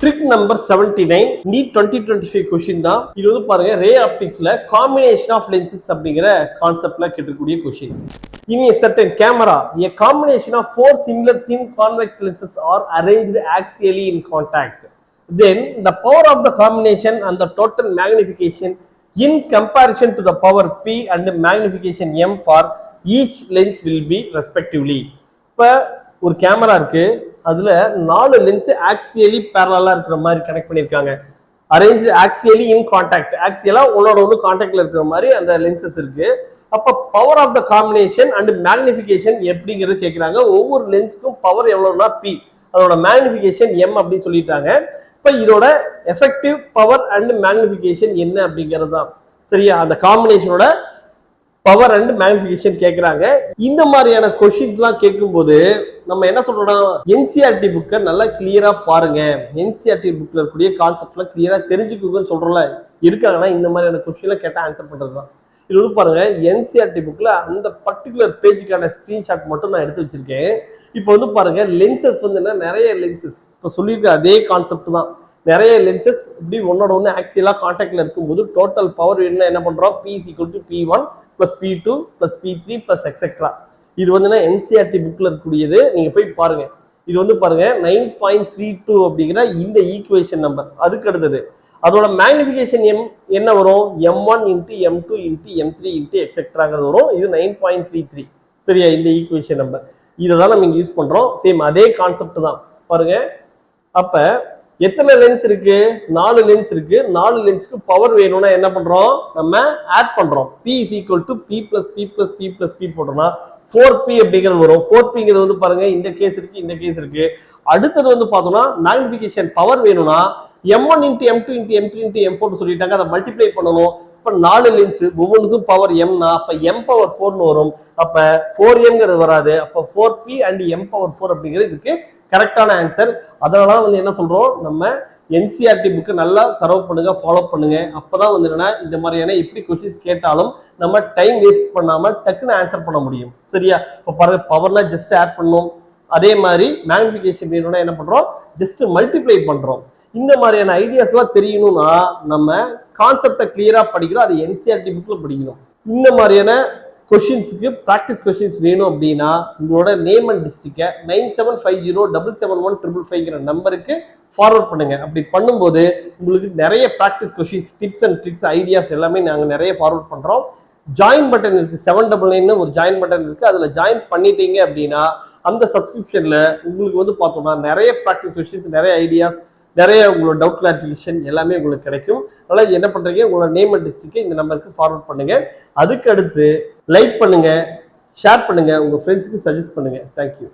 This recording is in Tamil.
ட்ரிக் நம்பர் 79 நீட் 2025 கொஸ்டின் தான். இது வந்து பாருங்க ரே ஆப்டிக்ஸ்ல காம்பினேஷன் ஆஃப் லென்சஸ் அப்படிங்கிற கான்செப்ட்ல கேட்டக்கூடிய question. In a certain camera, a combination of four similar thin convex lenses are arranged axially in contact. Then the power of the combination and the total magnification in comparison to the power P and the magnification M for each lens will be respectively. இப்போ ஒரு கேமரா இருக்கு, அதுல 4 லென்ஸ் ஆக்சியலி பேரலா இருக்கிற மாதிரி கனெக்ட் பண்ணிருக்காங்க. அரேஞ்ச் ஆக்சியலி இன் கான்டாக்ட், ஆக்சியலா ஒன்னோட ஒன்று கான்டாக்ட்ல இருக்கிற மாதிரி அந்த லென்சஸ் இருக்கு. அப்ப power of the combination and magnification எப்படிங்கிறது கேட்கிறாங்க. ஒவ்வொரு லென்ஸ்க்கும் பவர் எவ்வளவுனா பி, அதோட மேக்னிஃபிகேஷன் எம் அப்படின்னு சொல்லிட்டாங்க. இப்ப இதோட எஃபெக்டிவ் பவர் அண்ட் மேக்னிஃபிகேஷன் என்ன அப்படிங்கிறது தான் சரியா. அந்த காம்பினேஷனோட பவர் அண்ட் மேக்னிஃபிகேஷன் கேட்கிறாங்க. இந்த மாதிரியான கொஸ்டின்ஸ்லாம் கேட்கும்போது நம்ம என்ன சொல்றோம், என்சிஆர்டி புக்கை நல்லா கிளியரா பாருங்க, என்சிஆர்டி புக்ல இருக்கக்கூடிய கான்செப்ட்லாம் கிளியரா தெரிஞ்சுக்குங்கன்னு சொல்றோம்ல. இருக்காங்கன்னா இந்த மாதிரியான கொஸ்டின்லாம் கேட்டா ஆன்சர் பண்றதுதான். இது வந்து பாருங்க என்சிஆர்டி புக்ல அந்த பர்டிகுலர் பேஜுக்கான ஸ்கிரீன்ஷாட் மட்டும் நான் எடுத்து வச்சிருக்கேன். இப்போ வந்து பாருங்க லென்சஸ் வந்து என்ன, நிறைய லென்சஸ் இப்போ சொல்லியிருக்க அதே கான்செப்ட் தான். நிறைய லென்சஸ் இப்படி ஒன்னோட ஒன்று ஆக்சியலா கான்டாக்ட்ல இருக்கும்போது டோட்டல் பவர் என்ன பண்றோம், P is equal to P1 plus P2 plus P3 plus etc. இது வந்து என்சிஆர்டி புக்ல இருக்கக்கூடியது, நீங்க போய் பாருங்க. இது வந்து பாருங்க 9.32 அப்படிங்கிற இந்த ஈக்குவேஷன் நம்பர். அதுக்கு அடுத்தது அதோட மேக்னிஃபிகேஷன் என்ன வரும், M1 into M2 into M3 into எக்ஸெட்ராங்கிறது வரும். இது 9.33 சரியா. இந்த ஈக்குவேஷன் நம்பர் இதை தான் நம்ம இங்க யூஸ் பண்றோம். சேம் அதே கான்செப்ட் தான் பாருங்க. அப்ப எத்தனை லென்ஸ் இருக்கு, 4 லென்ஸ் இருக்கு. 4 லென்ஸ்க்கு பவர் வேணும்னா என்ன பண்றோம், நம்ம ஆட் பண்றோம். P is equal to P plus P plus P plus P போட்டோம்னா 4P அப்படிங்கிறது வரும். 4Pங்கிறது வந்து பாருங்க இந்த கேஸ் இருக்கு, இந்த கேஸ் இருக்கு. அடுத்தது வந்து பார்த்தோம்னா மேக்னிஃபிகேஷன் பவர் வேணும்னா M1 into M2 into M3 into M4 சொல்லிட்டாங்க. அதை மல்டிப்ளை பண்ணணும். இப்ப 4 லென்ஸ் ஒவ்வொன்றுக்கும் பவர் எம்னா அப்ப M power 4ன்னு வரும். அப்ப 4Mங்கிறது வராது. அப்ப 4P and M power 4 அப்படிங்கிறது இதுக்கு கரெக்டான ஆன்சர். அதனால வந்து என்ன சொல்றோம், நம்ம என்சிஆர்டி புக்கு நல்லா தரவு பண்ணுங்க, ஃபாலோ பண்ணுங்க. அப்பதான் வந்து என்னன்னா இந்த மாதிரியான எப்படி கொஸ்டின்ஸ் கேட்டாலும் நம்ம டைம் வேஸ்ட் பண்ணாம டக்குன்னு ஆன்சர் பண்ண முடியும் சரியா. இப்போ பாருங்க பவர்னா ஜஸ்ட் ஆட் பண்ணணும். அதே மாதிரி மேக்னிஃபிகேஷன் வேணும்னா என்ன பண்றோம், ஜஸ்ட் மல்டிப்ளை பண்றோம். இந்த மாதிரியான ஐடியாஸ் எல்லாம் தெரியணும்னா நம்ம கான்செப்டை கிளியரா படிக்கிறோம், அது என்சிஆர்டி புக்ல படிக்கணும். இந்த மாதிரியான கொஸ்டின்ஸுக்கு ப்ராக்டிஸ் கொஸ்டின்ஸ் வேணும் அப்படின்னா உங்களோட நேம் அண்ட் டிஸ்ட்ரிக்டை 9750771555 நம்பருக்கு ஃபார்வர்ட் பண்ணுங்க. அப்படி பண்ணும்போது உங்களுக்கு நிறைய practice questions, tips and tricks, ideas எல்லாமே நாங்கள் நிறைய ஃபார்வர்ட் பண்றோம். ஜாயின் பட்டன் இருக்கு, 799 ஒரு ஜாயின் பட்டன் இருக்கு. அதுல ஜாயின் பண்ணிட்டீங்க அப்படின்னா அந்த சப்ஸ்கிரிப்ஷன்ல உங்களுக்கு வந்து பார்த்தோம்னா நிறைய ப்ராக்டிஸ் கொஸ்டின்ஸ், நிறைய ஐடியாஸ், நிறைய உங்களோட டவுட் கிளாரிஃபிகேஷன் எல்லாமே உங்களுக்கு கிடைக்கும். அதனால என்ன பண்றீங்க, உங்களோட நேம் அண்ட் டிஸ்ட்ரிக்ட் இந்த நம்பருக்கு ஃபார்வர்ட் பண்ணுங்க. அதுக்கு அடுத்து லைக் பண்ணுங்க, ஷேர் பண்ணுங்க, உங்க ஃப்ரெண்ட்ஸ்க்கு சஜஸ்ட் பண்ணுங்க. தேங்க்யூ.